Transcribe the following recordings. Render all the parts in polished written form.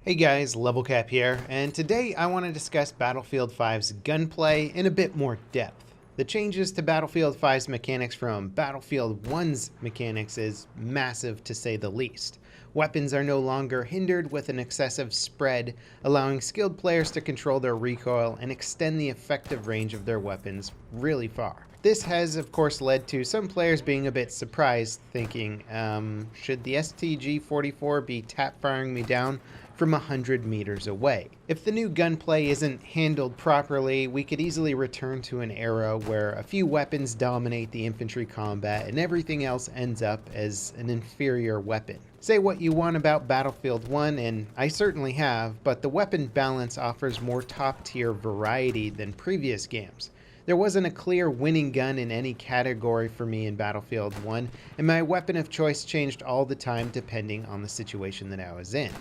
Hey guys, Level Cap here, and today I want to discuss Battlefield 5's gunplay in a bit more depth. The changes to Battlefield 5's mechanics from Battlefield 1's mechanics is massive to say the least. Weapons are no longer hindered with an excessive spread, allowing skilled players to control their recoil and extend the effective range of their weapons really far. This has, of course, led to some players being a bit surprised, thinking, should the STG-44 be tap firing me down from 100 meters away? If the new gunplay isn't handled properly, we could easily return to an era where a few weapons dominate the infantry combat and everything else ends up as an inferior weapon. Say what you want about Battlefield 1, and I certainly have, but the weapon balance offers more top-tier variety than previous games. There wasn't a clear winning gun in any category for me in Battlefield 1, and my weapon of choice changed all the time depending on the situation that I was in.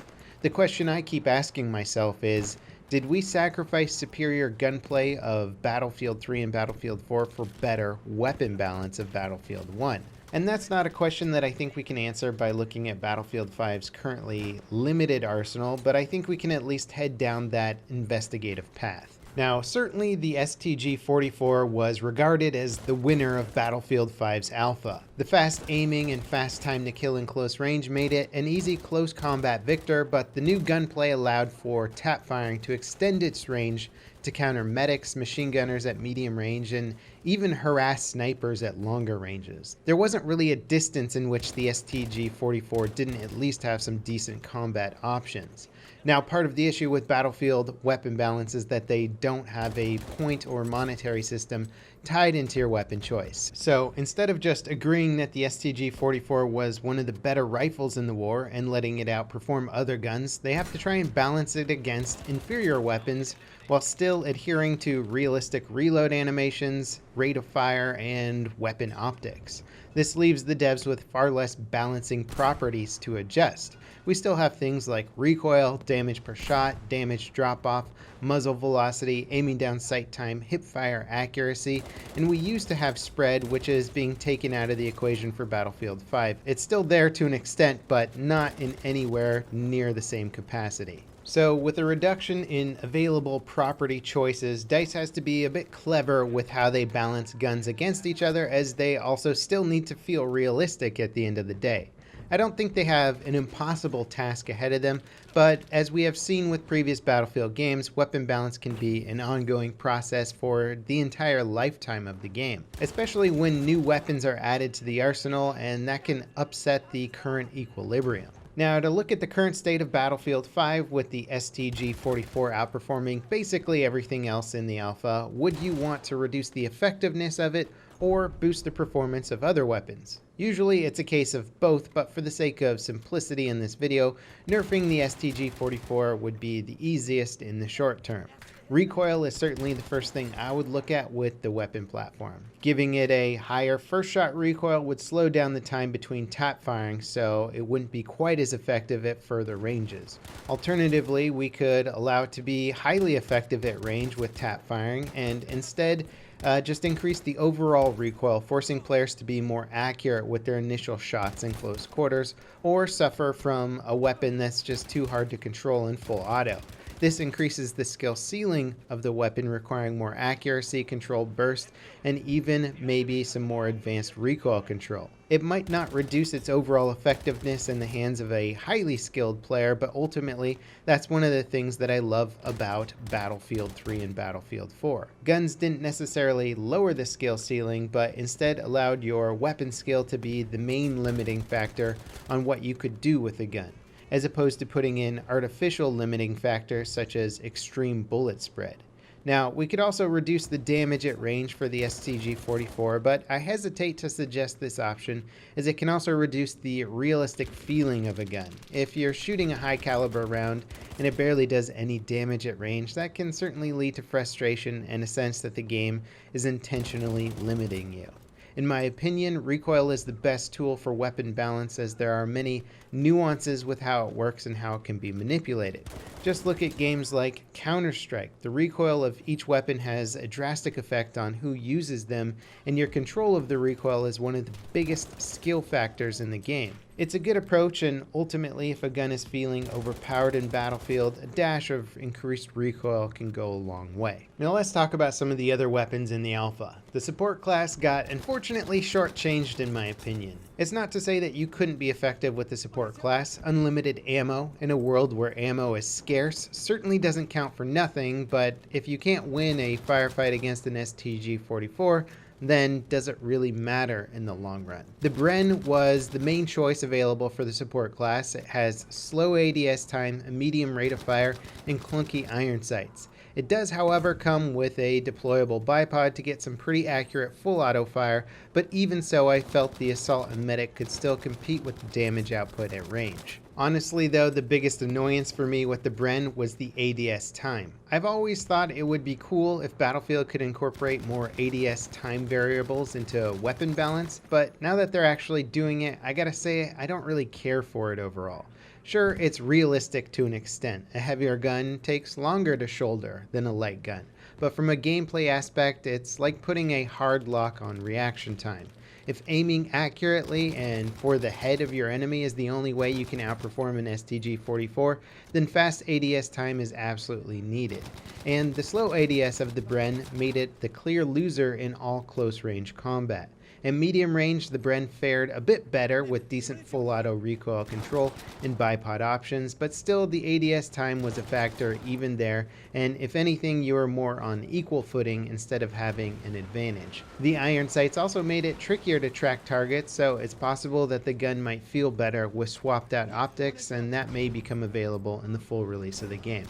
The question I keep asking myself is, did we sacrifice superior gunplay of Battlefield 3 and Battlefield 4 for better weapon balance of Battlefield 1? And that's not a question that I think we can answer by looking at Battlefield 5's currently limited arsenal, but I think we can at least head down that investigative path. Now, certainly the STG-44 was regarded as the winner of Battlefield 5's alpha. The fast aiming and fast time to kill in close range made it an easy close combat victor, but the new gunplay allowed for tap firing to extend its range to counter medics, machine gunners at medium range, and even harass snipers at longer ranges. There wasn't really a distance in which the STG-44 didn't at least have some decent combat options. Now, part of the issue with Battlefield weapon balance is that they don't have a point or monetary system tied into your weapon choice. So instead of just agreeing that the STG-44 was one of the better rifles in the war and letting it outperform other guns, they have to try and balance it against inferior weapons while still adhering to realistic reload animations, rate of fire, and weapon optics. This leaves the devs with far less balancing properties to adjust. We still have things like recoil, damage per shot, damage drop-off, muzzle velocity, aiming down sight time, hip-fire accuracy, and we used to have spread, which is being taken out of the equation for Battlefield 5. It's still there to an extent, but not in anywhere near the same capacity. So with a reduction in available property choices, DICE has to be a bit clever with how they balance guns against each other, as they also still need to feel realistic at the end of the day. I don't think they have an impossible task ahead of them, but as we have seen with previous Battlefield games, weapon balance can be an ongoing process for the entire lifetime of the game, especially when new weapons are added to the arsenal, and that can upset the current equilibrium. Now, to look at the current state of Battlefield 5 with the STG-44 outperforming basically everything else in the alpha, would you want to reduce the effectiveness of it or boost the performance of other weapons? Usually it's a case of both, but for the sake of simplicity in this video, nerfing the STG-44 would be the easiest in the short term. Recoil is certainly the first thing I would look at with the weapon platform. Giving it a higher first shot recoil would slow down the time between tap firing, so it wouldn't be quite as effective at further ranges. Alternatively, we could allow it to be highly effective at range with tap firing, and instead just increase the overall recoil, forcing players to be more accurate with their initial shots in close quarters, or suffer from a weapon that's just too hard to control in full auto. This increases the skill ceiling of the weapon, requiring more accuracy, controlled burst, and even maybe some more advanced recoil control. It might not reduce its overall effectiveness in the hands of a highly skilled player, but ultimately that's one of the things that I love about Battlefield 3 and Battlefield 4. Guns didn't necessarily lower the skill ceiling, but instead allowed your weapon skill to be the main limiting factor on what you could do with a gun, as opposed to putting in artificial limiting factors such as extreme bullet spread. Now, we could also reduce the damage at range for the STG-44, but I hesitate to suggest this option, as it can also reduce the realistic feeling of a gun. If you're shooting a high caliber round and it barely does any damage at range, that can certainly lead to frustration and a sense that the game is intentionally limiting you. In my opinion, recoil is the best tool for weapon balance, as there are many nuances with how it works and how it can be manipulated. Just look at games like Counter-Strike. The recoil of each weapon has a drastic effect on who uses them, and your control of the recoil is one of the biggest skill factors in the game. It's a good approach, and ultimately, if a gun is feeling overpowered in Battlefield, a dash of increased recoil can go a long way. Now let's talk about some of the other weapons in the alpha. The support class got unfortunately shortchanged in my opinion. It's not to say that you couldn't be effective with the support class. Unlimited ammo in a world where ammo is scarce certainly doesn't count for nothing, but if you can't win a firefight against an STG-44, then does it really matter in the long run? The Bren was the main choice available for the support class. It has slow ADS time, a medium rate of fire, and clunky iron sights. It does, however, come with a deployable bipod to get some pretty accurate full auto fire, but even so, I felt the Assault and Medic could still compete with the damage output at range. Honestly though, the biggest annoyance for me with the Bren was the ADS time. I've always thought it would be cool if Battlefield could incorporate more ADS time variables into weapon balance, but now that they're actually doing it, I gotta say I don't really care for it overall. Sure, it's realistic to an extent. A heavier gun takes longer to shoulder than a light gun, but from a gameplay aspect, it's like putting a hard lock on reaction time. If aiming accurately and for the head of your enemy is the only way you can outperform an STG-44, then fast ADS time is absolutely needed. And the slow ADS of the Bren made it the clear loser in all close range combat. In medium range, the Bren fared a bit better with decent full auto recoil control and bipod options, but still the ADS time was a factor even there, and if anything, you were more on equal footing instead of having an advantage. The iron sights also made it trickier to track targets, so it's possible that the gun might feel better with swapped out optics, and that may become available in the full release of the game.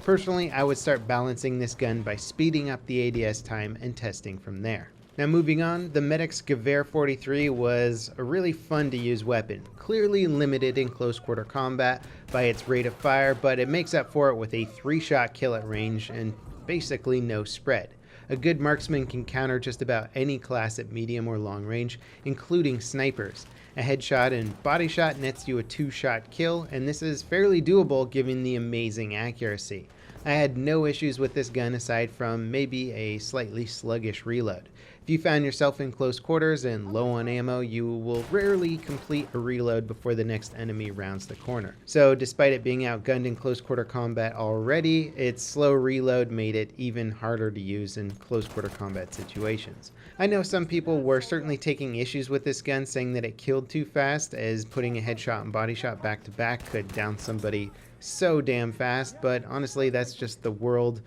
Personally, I would start balancing this gun by speeding up the ADS time and testing from there. Now moving on, the Medic's Gewehr 43 was a really fun to use weapon, clearly limited in close quarter combat by its rate of fire, but it makes up for it with a 3-shot kill at range and basically no spread. A good marksman can counter just about any class at medium or long range, including snipers. A headshot and body shot nets you a 2-shot kill, and this is fairly doable given the amazing accuracy. I had no issues with this gun aside from maybe a slightly sluggish reload. If you found yourself in close quarters and low on ammo, you will rarely complete a reload before the next enemy rounds the corner. So despite it being outgunned in close quarter combat already, its slow reload made it even harder to use in close quarter combat situations. I know some people were certainly taking issues with this gun, saying that it killed too fast, as putting a headshot and body shot back to back could down somebody so damn fast, but honestly that's just the world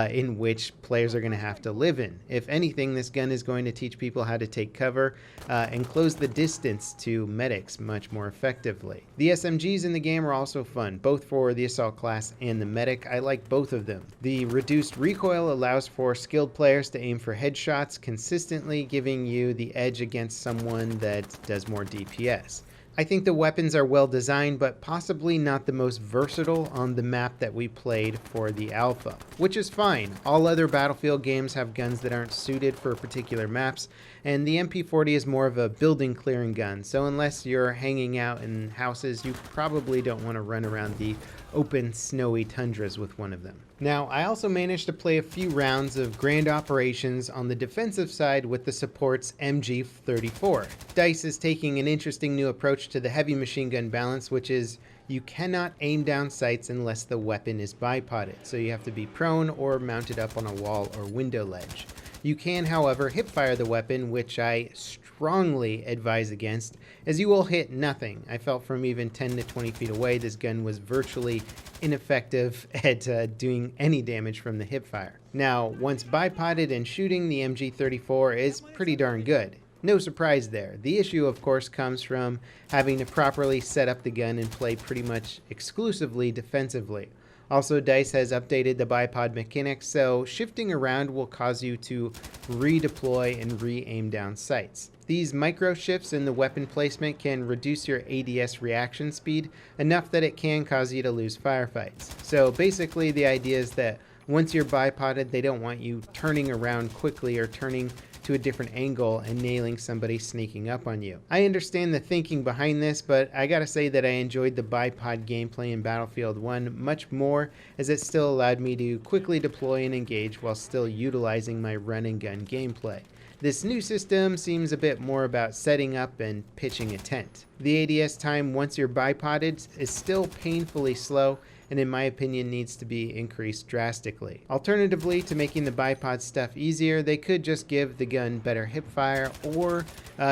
in which players are going to have to live in. If anything, this gun is going to teach people how to take cover and close the distance to medics much more effectively. The SMGs in the game are also fun, both for the assault class and the medic. I like both of them. The reduced recoil allows for skilled players to aim for headshots consistently, giving you the edge against someone that does more DPS. I think the weapons are well designed, but possibly not the most versatile on the map that we played for the alpha, which is fine. All other Battlefield games have guns that aren't suited for particular maps, and the MP40 is more of a building clearing gun, so unless you're hanging out in houses, you probably don't want to run around the open snowy tundras with one of them. Now, I also managed to play a few rounds of Grand Operations on the defensive side with the support's MG34. DICE is taking an interesting new approach to the heavy machine gun balance, which is you cannot aim down sights unless the weapon is bipoded, so you have to be prone or mounted up on a wall or window ledge. You can, however, hipfire the weapon, which I strongly advise against, as you will hit nothing. I felt from even 10 to 20 feet away, this gun was virtually ineffective at doing any damage from the hipfire. Now, once bipoded and shooting, the MG34 is pretty darn good. No surprise there. The issue, of course, comes from having to properly set up the gun and play pretty much exclusively defensively. Also, DICE has updated the bipod mechanics, so shifting around will cause you to redeploy and re-aim down sights. These micro shifts in the weapon placement can reduce your ADS reaction speed enough that it can cause you to lose firefights. So basically the idea is that once you're bipoded, they don't want you turning around quickly or turning to a different angle and nailing somebody sneaking up on you. I understand the thinking behind this, but I gotta say that I enjoyed the bipod gameplay in Battlefield 1 much more, as it still allowed me to quickly deploy and engage while still utilizing my run and gun gameplay. This new system seems a bit more about setting up and pitching a tent. The ADS time once you're bipoded is still painfully slow, and in my opinion needs to be increased drastically. Alternatively to making the bipod stuff easier, they could just give the gun better hipfire, or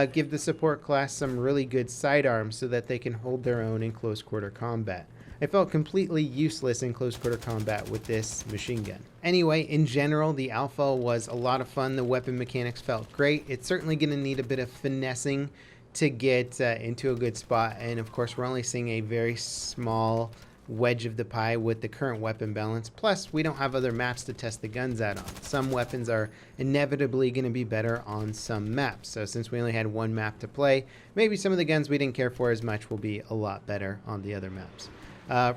give the support class some really good sidearms so that they can hold their own in close quarter combat. I felt completely useless in close quarter combat with this machine gun. Anyway, in general, the Alpha was a lot of fun. The weapon mechanics felt great. It's certainly going to need a bit of finessing to get into a good spot, and of course we're only seeing a very small wedge of the pie with the current weapon balance. Plus, we don't have other maps to test the guns out on. Some weapons are inevitably going to be better on some maps. So since we only had one map to play, maybe some of the guns we didn't care for as much will be a lot better on the other maps.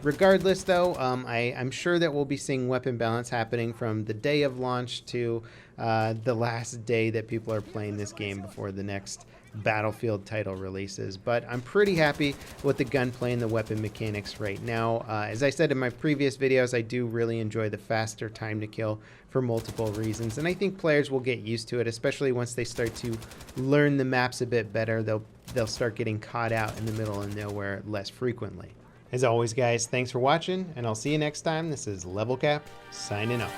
Regardless though, I'm sure that we'll be seeing weapon balance happening from the day of launch to the last day that people are playing this game before the next Battlefield title releases. But I'm pretty happy with the gunplay and the weapon mechanics right now. As I said in my previous videos, I do really enjoy the faster time to kill for multiple reasons, and I think players will get used to it, especially once they start to learn the maps a bit better. They'll start getting caught out in the middle of nowhere less frequently. As always, guys, thanks for watching, and I'll see you next time. This is Level Cap, signing off.